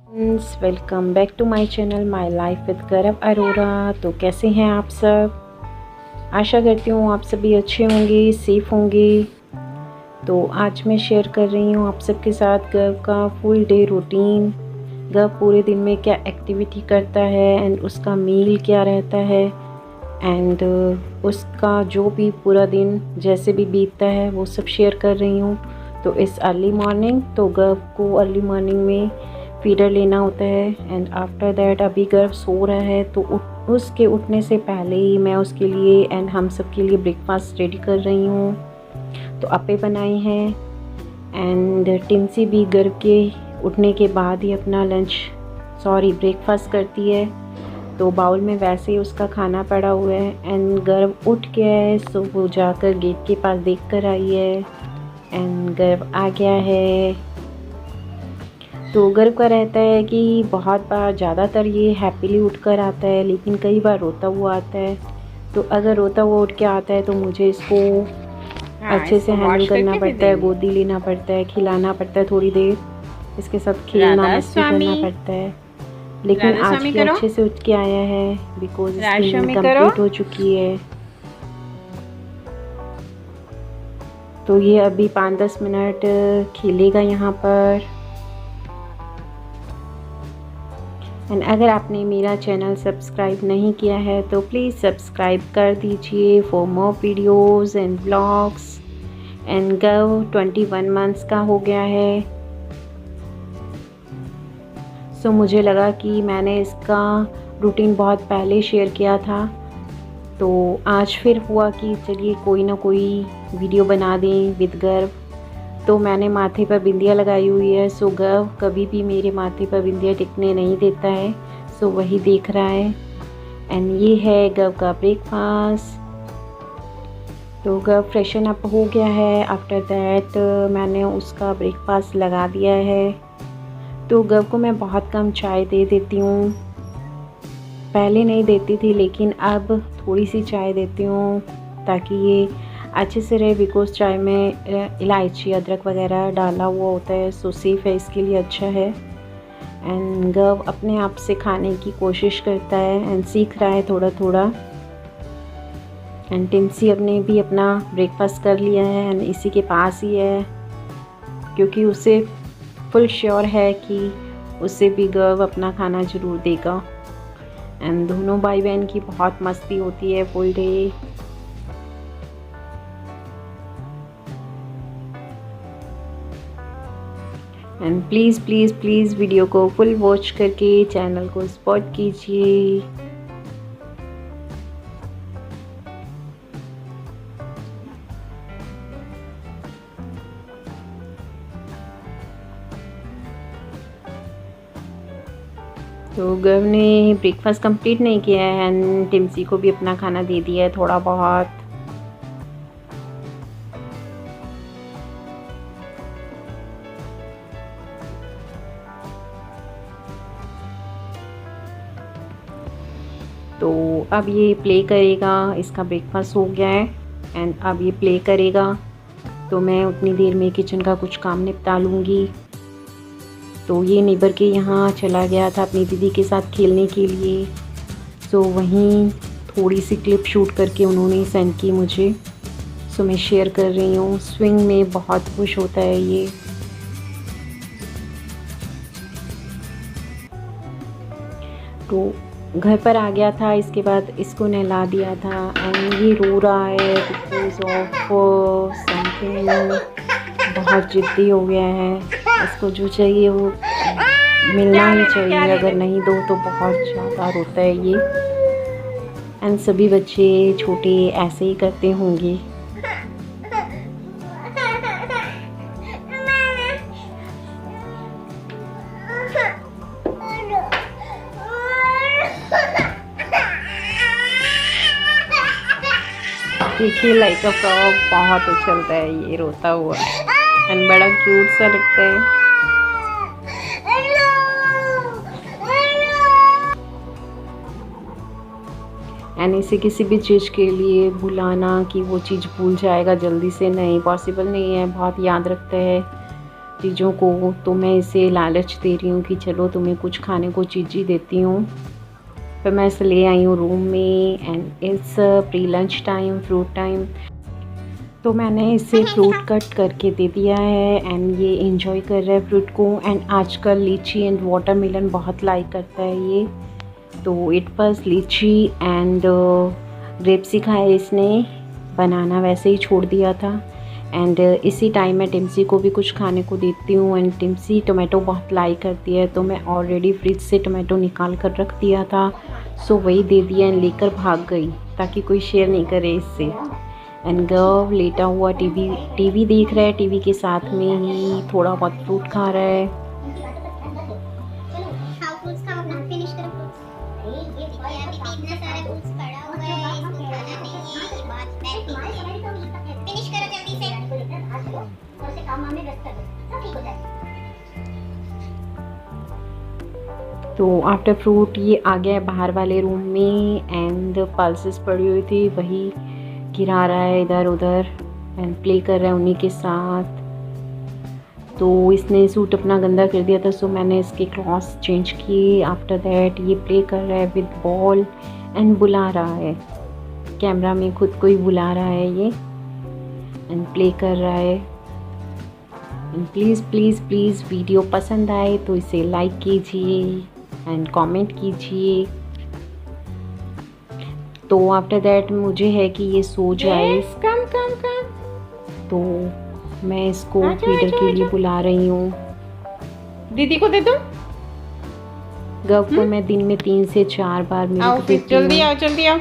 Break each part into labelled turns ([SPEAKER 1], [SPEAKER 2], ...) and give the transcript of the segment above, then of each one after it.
[SPEAKER 1] Friends, welcome back to my channel my life with Gaurav Arora. तो कैसे हैं आप सब? आशा करती हूँ आप सभी अच्छे होंगे, सेफ़ होंगे। तो आज मैं शेयर कर रही हूँ आप सबके साथ गौरव का फुल डे रूटीन। गौरव पूरे दिन में क्या एक्टिविटी करता है एंड उसका मील क्या रहता है एंड उसका जो भी पूरा दिन जैसे भी बीतता है वो सब शेयर कर रही हूँ। तो इस अर्ली मॉर्निंग तो गौरव को अर्ली मॉर्निंग में फीडर लेना होता है एंड आफ्टर दैट अभी गौरव सो रहा है तो उसके उठने से पहले ही मैं उसके लिए एंड हम सब के लिए ब्रेकफास्ट रेडी कर रही हूँ। तो अप्पे बनाए हैं एंड टिंसी भी गौरव के उठने के बाद ही अपना ब्रेकफास्ट करती है। तो बाउल में वैसे ही उसका खाना पड़ा हुआ है एंड गौरव उठ गया है, सो वो जाकर गेट के पास देख कर आई है एंड गौरव आ गया है। तो गौरव का रहता है कि बहुत बार ज़्यादातर ये हैप्पीली उठकर आता है, लेकिन कई बार रोता हुआ आता है। तो अगर रोता हुआ उठ के आता है तो मुझे इसको अच्छे से हैंडल करना पड़ता है, गोदी लेना पड़ता है, खिलाना पड़ता है, थोड़ी देर इसके साथ खेलना मस्ती करना पड़ता है। लेकिन आज भी अच्छे से उठ के आया है बिकॉज इसकी नींद कंप्लीट हो चुकी है। तो ये अभी 5-10 मिनट खेलेगा यहाँ पर। एंड अगर आपने मेरा चैनल सब्सक्राइब नहीं किया है तो प्लीज़ सब्सक्राइब कर दीजिए for more videos and blogs. And Gaurav 21 months का हो गया है। सो मुझे लगा कि मैंने इसका रूटीन बहुत पहले शेयर किया था, तो आज फिर हुआ कि चलिए कोई ना कोई वीडियो बना दें विद गौरव। तो मैंने माथे पर बिंदिया लगाई हुई है। सो गौरव कभी भी मेरे माथे पर बिंदिया टिकने नहीं देता है, सो वही देख रहा है। एंड ये है गौरव का ब्रेकफास्ट। तो गौरव फ्रेशन अप हो गया है। आफ्टर दैट मैंने उसका ब्रेकफास्ट लगा दिया है। तो गौरव को मैं बहुत कम चाय दे देती हूँ, पहले नहीं देती थी लेकिन अब थोड़ी सी चाय देती हूँ ताकि ये अच्छे से रहे। बिकॉज चाय में इलायची अदरक वगैरह डाला हुआ होता है, सो सेफ़ है, इसके लिए अच्छा है। एंड गौरव अपने आप से खाने की कोशिश करता है एंड सीख रहा है थोड़ा थोड़ा। एंड टिंसी अपने भी अपना ब्रेकफास्ट कर लिया है एंड इसी के पास ही है क्योंकि उसे फुल श्योर है कि उससे भी गौरव अपना खाना ज़रूर देगा। एंड दोनों भाई बहन की बहुत मस्ती होती है full day. And please please please video को फुल वॉच करके चैनल को सपोर्ट कीजिए। तो गौरव ने ब्रेकफास्ट कंप्लीट नहीं किया है एंड टिंसी को भी अपना खाना दे दिया है थोड़ा बहुत। तो अब ये प्ले करेगा, इसका ब्रेकफास्ट हो गया है एंड अब ये प्ले करेगा। तो मैं उतनी देर में किचन का कुछ काम निपटा लूँगी। तो ये नेबर के यहाँ चला गया था अपनी दीदी के साथ खेलने के लिए। सो वहीं थोड़ी सी क्लिप शूट करके उन्होंने सेंड की मुझे, सो मैं शेयर कर रही हूँ। स्विंग में बहुत खुश होता है ये। तो घर पर आ गया था, इसके बाद इसको नहला दिया था एंड ये रो रहा है बिकॉज ऑफ समथिंग। बहुत ज़िद्दी हो गया है, इसको जो चाहिए वो मिलना ही चाहिए, अगर नहीं दो तो बहुत ज़्यादा रोता है ये। एंड सभी बच्चे छोटे ऐसे ही करते होंगे। देखिए लाइक अ फ्रॉग बहुत उछलता है ये रोता हुआ एंड बड़ा क्यूट सा लगता है। एंड इसे किसी भी चीज़ के लिए भुलाना कि वो चीज़ भूल जाएगा जल्दी से, नहीं, पॉसिबल नहीं है, बहुत याद रखता है। चीज़ों को, तो मैं इसे लालच दे रही हूँ कि चलो तुम्हें कुछ खाने को चीज़ देती हूँ। फिर मैं इसे ले आई हूँ रूम में and it's pre lunch time, fruit time. तो मैंने इसे फ्रूट कट करके दे दिया है एंड ये इंजॉय कर रहा है फ्रूट को। एंड आजकल लीची एंड वाटरमेलन बहुत लाइक करता है ये। तो इट वाज लीची एंड ग्रेप्स ही खाए इसने, बनाना वैसे ही छोड़ दिया था। एंड इसी टाइम मैं टिम्सी को भी कुछ खाने को देती हूँ एंड टिम्सी टोमेटो बहुत लाइक करती है, तो मैं ऑलरेडी फ्रिज से टोमेटो निकाल कर रख दिया था, सो वही दे दिया एंड लेकर भाग गई ताकि कोई शेयर नहीं करे इससे। एंड गर्व लेटा हुआ टीवी देख रहा है, टीवी के साथ में ही थोड़ा बहुत फ्रूट खा रहा है। तो आफ्टर फ्रूट ये आ गया बाहर वाले रूम में एंड पल्सेस पड़ी हुई थी वही गिरा रहा है इधर उधर एंड प्ले कर रहा है उन्हीं के साथ। तो इसने सूट अपना गंदा कर दिया था, सो मैंने इसके क्लॉथ्स चेंज किए। आफ्टर दैट ये प्ले कर रहा है विद बॉल एंड बुला रहा है, कैमरा में खुद को ही बुला रहा है ये एंड प्ले कर रहा है। And please please please video पसंद आए तो इसे लाइक कीजिए एंड कमेंट कीजिए। तो आफ्टर दैट मुझे है कि ये सो जाए, तो मैं इसको फीडर के लिए बुला रही हूँ।
[SPEAKER 2] दीदी को दे दो।
[SPEAKER 1] गव को मैं दिन में 3 से 4 बार मिल्क देती हूँ।
[SPEAKER 2] जल्दी आओ जल्दी आओ।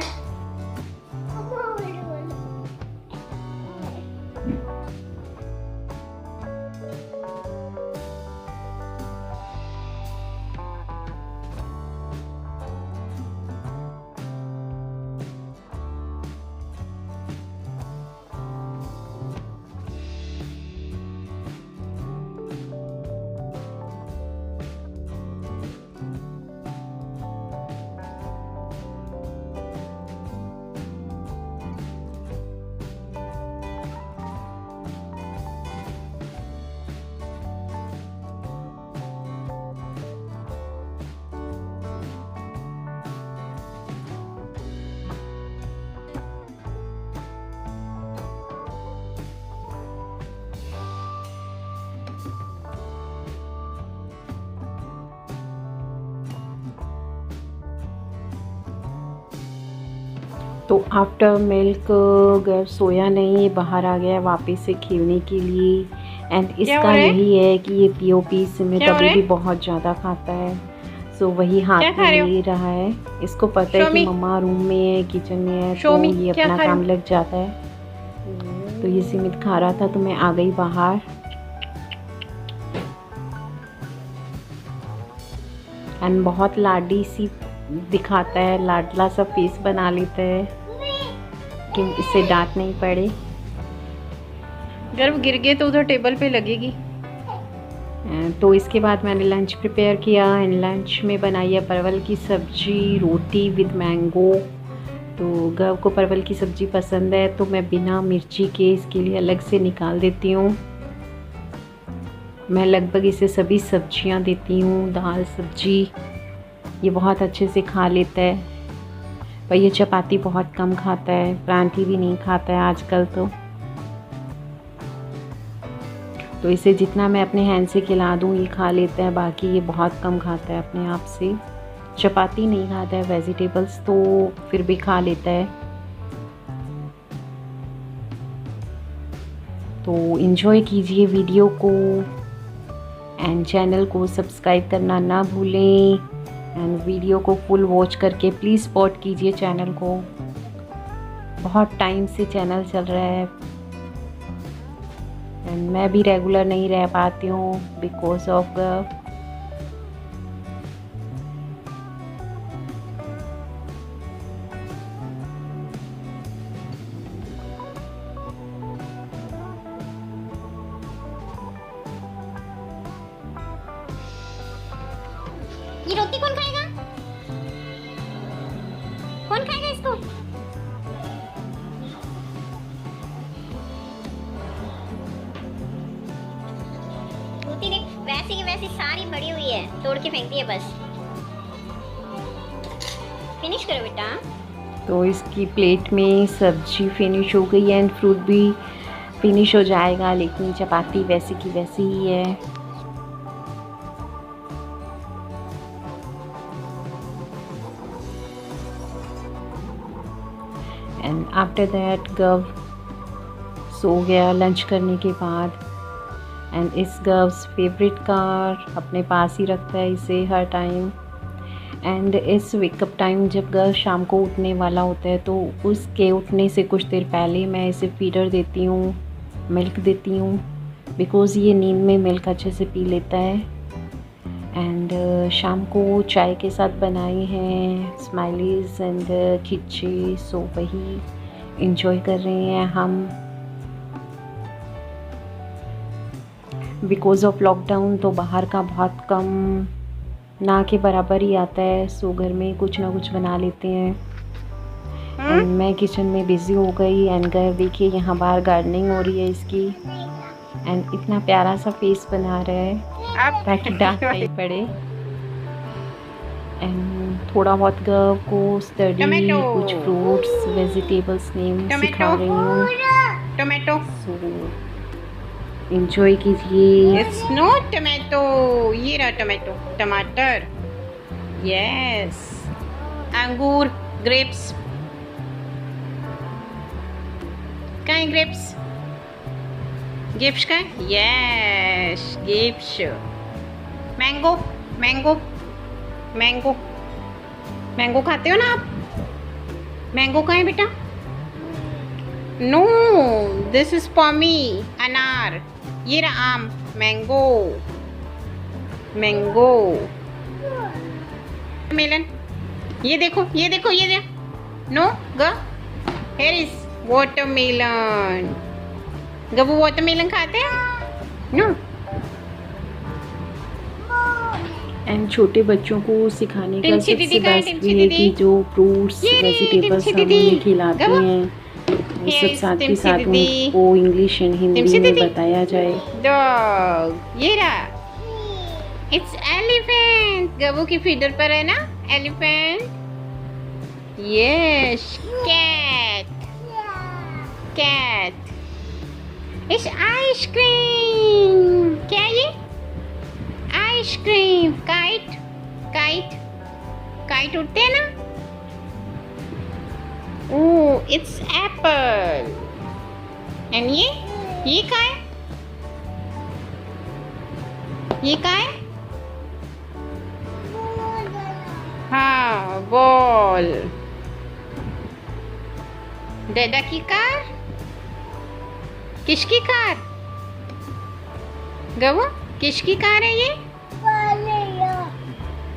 [SPEAKER 1] तो आफ्टर मिल्क गर्व सोया नहीं, बाहर आ गया वापस से खेलने के लिए। एंड इसका यही है कि ये पीओपी में तभी भी बहुत ज़्यादा खाता है, सो वही हाथ में ले रहा है। इसको पता है कि मम्मा रूम में है, किचन में है, तो ये अपना काम लग जाता है। तो ये सीमित खा रहा था तो मैं आ गई बाहर। एंड बहुत लाडी सी दिखाता है, लाडला सा फेस बना लेता है कि इससे डांट नहीं पड़े।
[SPEAKER 2] गर्व गिर गए तो उधर टेबल पे लगेगी।
[SPEAKER 1] तो इसके बाद मैंने लंच प्रिपेयर किया एंड लंच में बनाई है परवल की सब्जी, रोटी विद मैंगो। तो गर्व को परवल की सब्ज़ी पसंद है, तो मैं बिना मिर्ची के इसके लिए अलग से निकाल देती हूँ। मैं लगभग इसे सभी सब्जियाँ देती हूँ, दाल सब्जी ये बहुत अच्छे से खा लेता है। पर ये चपाती बहुत कम खाता है, परांठी भी नहीं खाता है आजकल। तो इसे जितना मैं अपने हैंड से खिला दूँ ये खा लेता है, बाकी ये बहुत कम खाता है अपने आप से। चपाती नहीं खाता है, वेजिटेबल्स तो फिर भी खा लेता है। तो इन्जॉय कीजिए वीडियो को एंड चैनल को सब्सक्राइब करना ना भूलें एंड वीडियो को फुल वॉच करके प्लीज़ सपोर्ट कीजिए चैनल को। बहुत टाइम से चैनल चल रहा है एंड मैं भी रेगुलर नहीं रह पाती हूँ बिकॉज ऑफ
[SPEAKER 3] ये रोटी कौन खाएगा? कौन खाएगा इसको? रोटी सारी पड़ी हुई है, तोड़ के फेंक दी है बस। फिनिश करो बेटा।
[SPEAKER 1] तो इसकी प्लेट में सब्जी फिनिश हो गई है एंड फ्रूट भी फिनिश हो जाएगा, लेकिन चपाती वैसी की वैसी ही है। एंड आफ्टर दैट गव सो गया लंच करने के बाद। एंड इस गव्स फेवरेट कार अपने पास ही रखता है इसे हर टाइम। एंड इस वेकअप टाइम जब गव शाम को उठने वाला होता है तो उसके उठने से कुछ देर पहले मैं इसे फीडर देती हूँ, मिल्क देती हूँ, बिकॉज़ ये नींद में मिल्क अच्छे से पी लेता है। एंड शाम को चाय के साथ बनाए हैं स्माइलीज़ एंड खिचे, सो वही इंजॉय कर रहे हैं हम। बिकॉज़ ऑफ लॉकडाउन तो बाहर का बहुत कम ना के बराबर ही आता है, सो घर में कुछ ना कुछ बना लेते हैं। एंड मैं किचन में बिज़ी हो गई एंड घर देखिए यहाँ बाहर गार्डनिंग हो रही है इसकी। एंड इतना प्यारा सा फेस बना रहा है ताकि डांट नहीं पड़े। एंड थोड़ा बहुत गर्व को स्टडी,
[SPEAKER 2] टोमेटो।
[SPEAKER 1] कुछ फ्रूट्स वेजिटेबल्स नेम सिखा रही हूँ।
[SPEAKER 2] टोमेटो।
[SPEAKER 1] सो एंजॉय कीजिए।
[SPEAKER 2] इट्स नॉट टोमेटो, ये रहा टोमेटो, टमाटर। यस, अंगूर, ग्रेप्स। कहाँ है ग्रेप्स? ग्रेप्स कहाँ है? Yes, grapes. Mango, mango, mango, mango खाते हो ना आप? मैंगो कहाँ है बेटा? नो, दिस इज पॉमी, अनार। ये रहा आम, मैंगो, मैंगो। मेलन, ये देखो, ये देखो, ये देखो। नो, ग, here is watermelon। गबू वाटरमेलन खाते हैं? नो।
[SPEAKER 1] एंड छोटे बच्चों को सिखाने का
[SPEAKER 2] टिमची
[SPEAKER 1] सबसे
[SPEAKER 2] दीदी का है,
[SPEAKER 1] बेस्ट
[SPEAKER 2] टिमची
[SPEAKER 1] भी है
[SPEAKER 2] दीदी।
[SPEAKER 1] कि जो फ्रूट्स
[SPEAKER 2] ये रही
[SPEAKER 1] वेजिटेबल्स
[SPEAKER 2] टिमची
[SPEAKER 1] हम
[SPEAKER 2] दीदी।
[SPEAKER 1] उन्हें खिलाते
[SPEAKER 2] गवा।
[SPEAKER 1] हैं वो
[SPEAKER 2] Here
[SPEAKER 1] सब
[SPEAKER 2] is
[SPEAKER 1] साथ के
[SPEAKER 2] टिमची
[SPEAKER 1] साथ
[SPEAKER 2] दीदी।
[SPEAKER 1] उनको इंग्लिश एंड हिंदी
[SPEAKER 2] टिमची
[SPEAKER 1] में
[SPEAKER 2] दीदी।
[SPEAKER 1] बताया जाए।
[SPEAKER 2] डॉग, ये रहा। It's elephant. गबू की फीडर पर है ना elephant. Yes, cat, cat. It's ice cream. क्या ये? आइसक्रीम। काइट, काइट, काइट उड़ते हैं ना। ओह, इट्स एप्पल। एंड ये क्या है? ये क्या है? हाँ, बॉल। डैडा की कार? किसकी कार? गवो, किसकी कार है ये?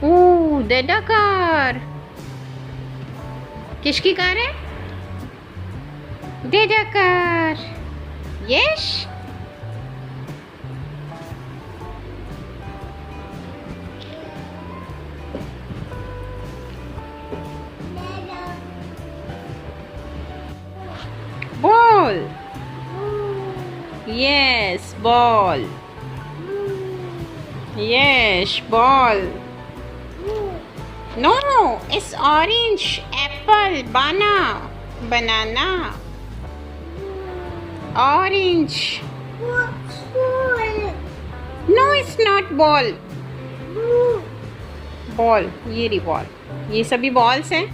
[SPEAKER 2] ओह, डैडा कार। किसकी कार है? Dada car. Yes. Ball. Yes, ball. Yes, ball. No, it's orange. Apple, banana. Orange. No, it's not ball. Ball. ये रही बॉल। ये सभी बॉल्स हैं।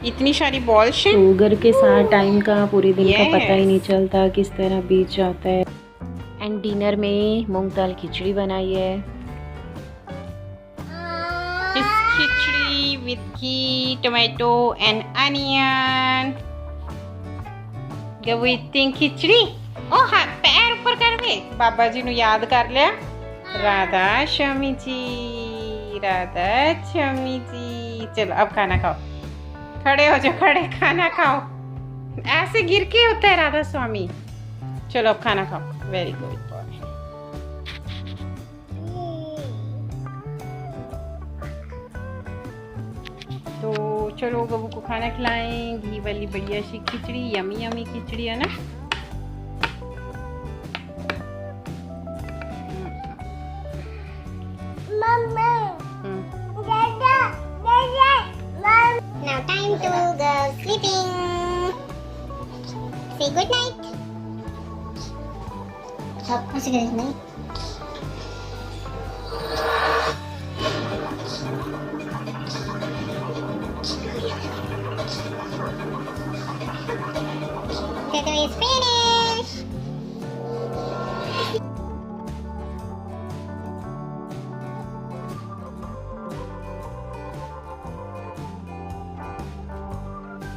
[SPEAKER 2] इतनी सारी बॉल्स हैं।
[SPEAKER 1] तो घर के साथ टाइम का पूरे दिन का पता ही
[SPEAKER 2] Yes.
[SPEAKER 1] नहीं चलता किस तरह बीत जाता है। एंड डिनर में मूंग दाल खिचड़ी बनाई है।
[SPEAKER 2] It's khichdi with ghee, tomato and onion. Go eating खिचड़ी। ओ हाँ, पैर ऊपर कर वे। बाबा जी नु याद कर लिया। राधा स्वामी जी, राधा स्वामी जी। चलो अब खाना खाओ। खड़े हो जाओ, खड़े खाना खाओ। ऐसे गिर के होता है राधा स्वामी। चलो अब खाना खाओ। Very good boy. तो चलो बबू को खाना खिलाएं। घी वाली बढ़िया सी खिचड़ी, यमी यमी खिचड़ी है ना।
[SPEAKER 3] Time to go sleeping. Say good night. Say good night. Tattoo is finished.